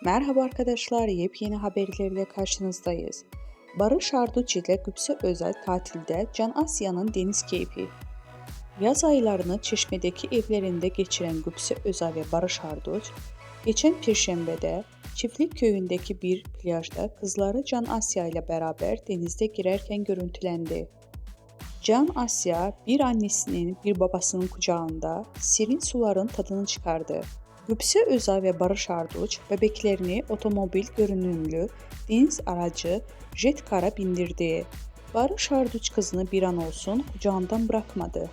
Merhaba arkadaşlar, yepyeni haberlerle karşınızdayız. Barış Arduç ile Gupse Özel tatilde Can Asya'nın deniz keyfi. Yaz aylarını Çeşme'deki evlerinde geçiren Gupse Özel ve Barış Arduç, geçen Perşembe'de Çiftlik Köyü'ndeki bir plajda kızları Can Asya ile beraber denizde girerken görüntülendi. Can Asya bir annesinin bir babasının kucağında serin suların tadını çıkardı. Gupse Özal ve Barış Arduç bebeklerini otomobil görünümlü deniz aracı Jet Car'a bindirdi. Barış Arduç kızını bir an olsun kucağından bırakmadı.